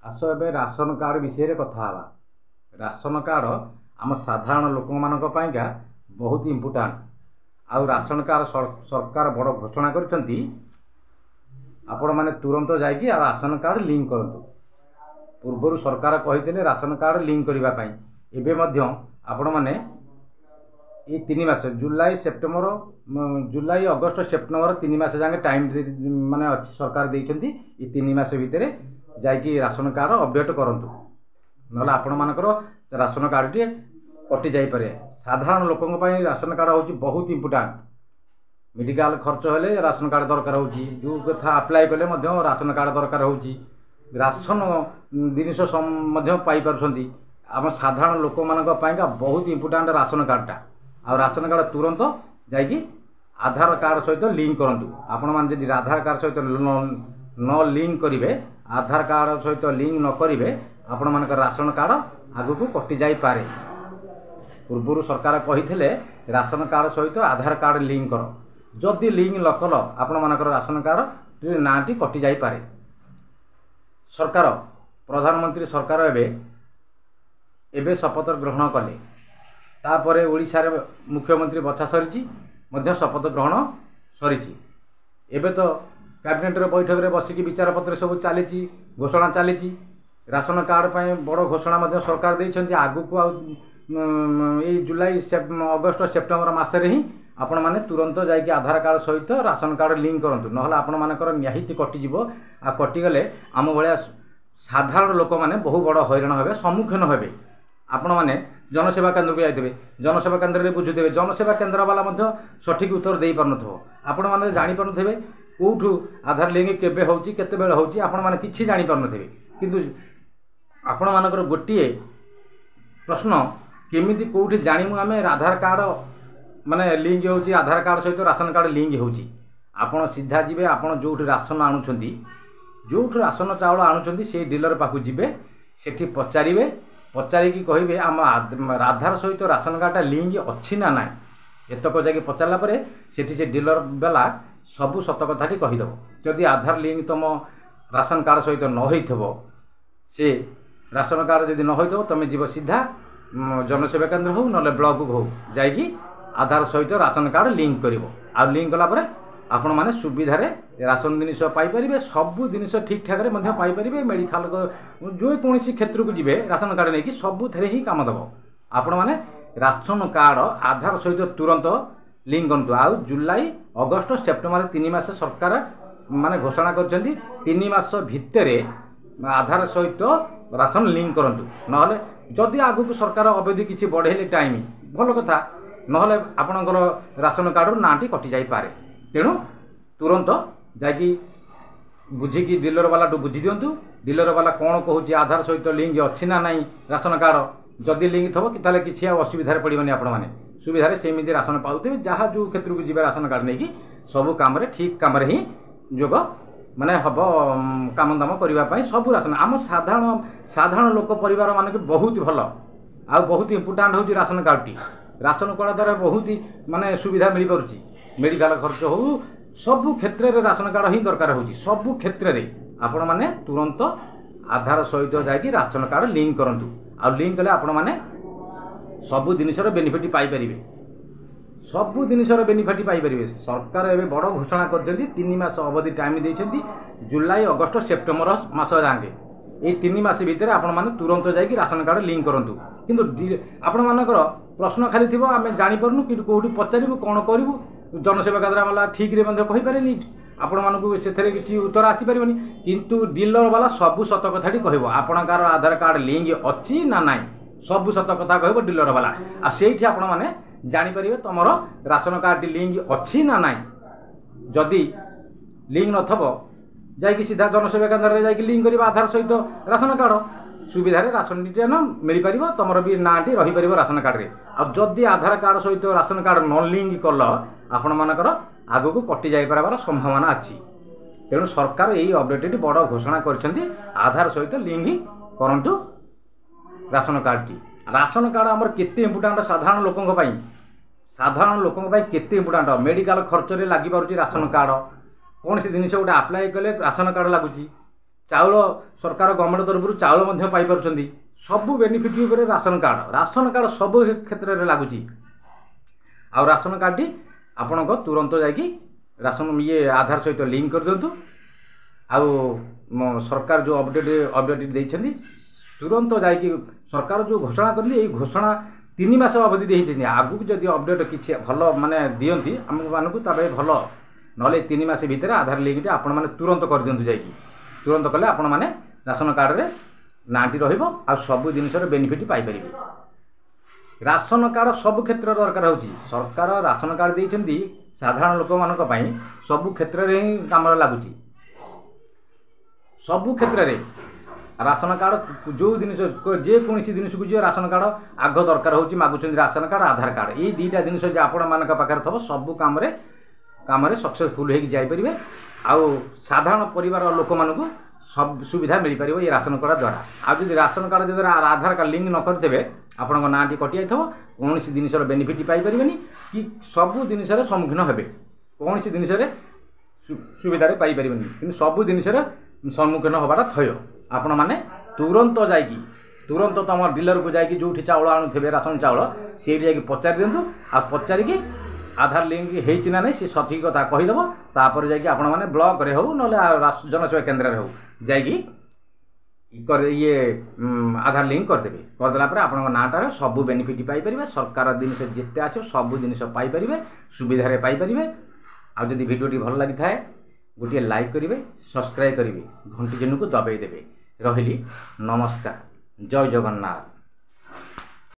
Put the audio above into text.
आस ए ration card विषय कथा हवा। राशन कार्ड आम साधारण लोक मानक पाइका बहुत इम्पोर्टाट। आउ राशन कार्ड सरकार बड़ घोषणा करछंती आपण माने तुरंत जाइए राशन कार्ड लिंक करंतु। पूर्वर सरकार कही राशन कार्ड लिंक करबा पई एबे मध्य आपण माने ये 3 मास जुलाई सेप्टेम्बर जुलाई अगस्त सेप्टेम्बर 3 मास जाके टाइम माने अच्छी सरकार देइछंती। ये 3 मास भितर जाइए राशन कार्ड अपडेट करंतु नला आपण मानकर राशन कार्ड टी कटि जाई पारे। साधारण लोकन पई राशन कार्ड होची बहुत इम्पोर्टेंट। मेडिकल खर्च हेले राशन कार्ड दरकार होची, जो कथा अप्लाई कले मध्य राशन कार्ड दरकार होची। राशन जिनिस मध्य पाई पारछंती। आम साधारण लोक मानक पाइका बहुत इम्पोर्टेंट राशन कार्डटा। आ राशन कार्ड तुरंत जाइए आधार कार्ड सहित लिंक करंतु। आपण मान जदि आधार कार्ड सहित न लिंक करिवे, आधार कार्ड सहित लिंक न करिवे, आपण मानकर राशन कार्ड आगु को कटि जाई पारे। पूर्व सरकार कही राशन कार्ड सहित आधार कार्ड लिंक कर, जदि लिंक न कल आपण मानकर राशन कार्ड नाटी कटि जाई पारे। सरकार प्रधानमंत्री सरकार एबे शपथ ग्रहण कले। तापरे ओडिशा रे मुख्यमंत्री बछा सरीची मध्य शपथ ग्रहण सरीची। एबे तो कैबिनेट रे बैठक रे बसिकी विचार पत्र सब चली घोषणा चली। राशन कार्ड पर बड़ घोषणा मध्य सरकार देइछंती। आगु को ए जुलाई अगस्त सेप्टेम्बर मासरे ही आपण माने तुरंत जाइए आधार कार्ड सहित राशन कार्ड लिंक करंतु। नहले आपण मानकर निहित कटि जिवो। आ कटि गले आम भलिया साधारण लोक माने बहु बड़ हैरान हेबे, सम्मुखीन हेबे। आपण माने जनसेवा केन्द्र को जाइए, जनसेवा केन्द्र में बुझुवे, जनसेवा केन्द्र वाला मध्य सठिक उत्तर दे पारनथो। आपण माने जानि पारनथेबे कोठु आधार लिंक केबे होउची केते बेले होउची आपण माने किछि जानि पारनथेबे। किंतु आपण मानकर गोटिए प्रश्न केमिति कोठि जानिमु आमे आधार कार्ड माने लिंक होउची, आधार कार्ड सहित राशन कार्ड लिंक होउची। आपण सीधा जिबे, आपण जोठी राशन आणुछंती, जोठी राशन चावल आणुछंती से डीलर पाखु जिबे, सेठी पचारिबे, पचारिकी कहिबे आम आधार सहित राशन कार्ड लिंक अच्छी ना ना। एतक जाके पचारला परे सेठी से डीलर वाला सबु सत कथाटी कहीदेव। जदि आधार लिंक तुम राशन कार्ड सहित न होइथबो, से राशन कार्ड जदि न होइथबो तुम जीव सीधा जनसेवा केन्द्र हो नले ब्लॉक हो जाइकी आधार सहित राशन कार्ड लिंक करिवो। आ लिंक कला परे आपण माने सुविधा रे राशन जिनिस पाई परिबे, सबु जिनिस ठीक ठाक रे मध्य पाई परिबे। मेडिकल जो कोनसी क्षेत्र को जिबे राशन कार्ड नै कि सबु थरे ही काम दबो। आपण माने राशन कार्ड आधार सहित तुरंत लिंक करंतु। आ जुलाई अगस्त सेप्टेम्बर 3 मास सरकार माने घोषणा करछंती 3 मास भितरे आधार सहित राशन लिंक करंतु। नहले जदि आगु को सरकार अवधि किछि बढ़ेले टाइम भल कथा, नहले आपणकर राशन कार्ड नाटी कटि जाई पारे। तेणु तुरंत जाकि बुझिकी डीलर वाला बुझी दिंतु। डीलर वाला कौन कहूँ आधार सहित लिंक अच्छी ना ना राशन कार्ड जदि लिंक थब कि किसी असुविधा पड़ोनी। आपण मैंने सुविधा सेमती राशन पाऊे जहाँ जो क्षेत्र को जी राशन कार्ड नहीं सबू कम ठीक कम ही जोग माने हम काम दाम करने सबू राशन आम साधारण लोक परिवार मान बहुत भल आ बहुत इम्पोर्टाट हूँ ration card T. Ration card द्वारा बहुत ही माने सुविधा मिल पारुची। मेडिकल खर्च हो सबू क्षेत्र में राशन कार्ड ही दरकार होची। सबू क्षेत्र में आपण माने तुरंत आधार सहित जाकि राशन कार्ड लिंक करंतु। आ लिंक कले आपण माने सबू जिनिसर बेनिफिट पाई परिबे, सबू जिनिसर बेनिफिट पाई परिबे। सरकार एबे बड़ घोषणा करछंती 3 मास अवधि टाइम देछंती जुलाई अगस्त सेप्टेम्बर मास जाके। ए 3 मास भितर आपण माने तुरंत जाकि राशन कार्ड लिंक करंतु। किंतु आपण मानकर प्रश्न खाली थिबो आमे जानि परनु कि कोठी पचारिबु कोन करिवु। जनसेवा केन्द्र वाला ठीक रे मध्य कहि पारेनी, आपण मानकु सेथरे किछि उत्तर आसी परिबनी। किंतु डीलर वाला सबु सत कथाटी कहबो आपणकार आधार कार्ड लिंक अच्छी ना नाइ सबु सत कथा कहबो डीलर वाला। आ सेठी आपण माने जानि परिबे तमरो राशन कार्ड लिंक अच्छी ना नाइ। जदि लिंक नथबो जाइकी सीधा जनसेवा केन्द्र रे जाइकी लिंक करिबा आधार सहित राशन कार्ड सुविधा रे राशन टी मिल पार तुम भी नाटी रही पार राशन कार्ड रे। आ जदि आधार कार्ड सहित राशन कार्ड न लिंक कल आपण मानकर आगु को कटि जाई पारार संभावना अच्छी। तेणु सरकार यही अपडेट बड़ घोषणा करछंती आधार सहित लिंक ही करंतु ration card T. Ration card आमर केते इम्पोर्टेंट साधारण लोकंक पई, साधारण लोकंक पई केते इम्पोर्टेंट। मेडिकल खर्च रे लागि पारुची राशन कार्ड, कौन सी जिनिस गोटे अप्लाई कले राशन कार्ड लगुची, चाउल सरकार गवर्नमेंट तरफ चाउल पाई सबू बेनिफिट उपर राशन कार्ड सब क्षेत्र में लगुच आ राशन कार्ड टी आपण तुरंत जाकि राशन ये आधार सहित लिंक कर दिंतु सरकार जो अपडेट देते तुरंत जाकि सरकार जो घोषणा कर घोषणा 3 मास अवधि देते आगु जदि अपडेट किसी भल माने दियंती आम मानक भल ना 3 मास भितर आधार लिंक आपण मैंने तुरंत कर दिंतु जाकि तुरंत कले आपण मैंने राशन कार्ड रे नाटी रहिबो आ सब जिनसर बेनिफिट पाई परिबे। राशन कार्ड सब क्षेत्र दरकार होची सरकार राशन कार्ड देइछंती साधारण लोक मानक पई सब क्षेत्र रे ही काम लागुची सब क्षेत्र रे राशन कार्ड जो जिनिस जे कोनसी जिनिस को जे राशन कार्ड आग दरकार होची मागुचंदी राशन कार्ड आधार कार्ड ए दीटा जिनिस जे आपण मानक पाखर थबो सब काम रे सक्सेसफुल होई जाई परिबे आ साधारण परिवार लोक मानक सब सुविधा मिल पार ये राशन कार्ड द्वारा आज राशन कार्ड जो आधार कार्ड लिंक न करदे आपण नाटी कटि जाइए कौन जिनसर बेनिफिट पाइपर कि सबू जिनसर सम्मुखीन हे कौन जिनसर सुविधार पाइपर कि सबू जिनसर सम्मुखीन हबार थय आपण मैंने तुरंत जाकि तुरंत तुम डीलर को जाकि जो चाउल आणुथे राशन चाउल से जाकि पचारि दिंतु आ पचारिकी आधार लिंक होती ना नहीं सी सठिक कथा कहीदेव तापर जाकि आपण मैंने ब्लॉक रे हो ना जनसेवा केन्द्र रे हो जाकि ये आधार लिंक करदेवे करदेला आप नाटार सबू बेनिफिट पाइपर सरकार जिनस जिते आस सबू जिनस पाइपर सुविधार पाइपर आदि भिडटी भल लगी था गोटे लाइक करेंगे सब्सक्राइब करेंगे घंटी चिन्ह को दबाई देवे रही नमस्कार जय जगन्नाथ।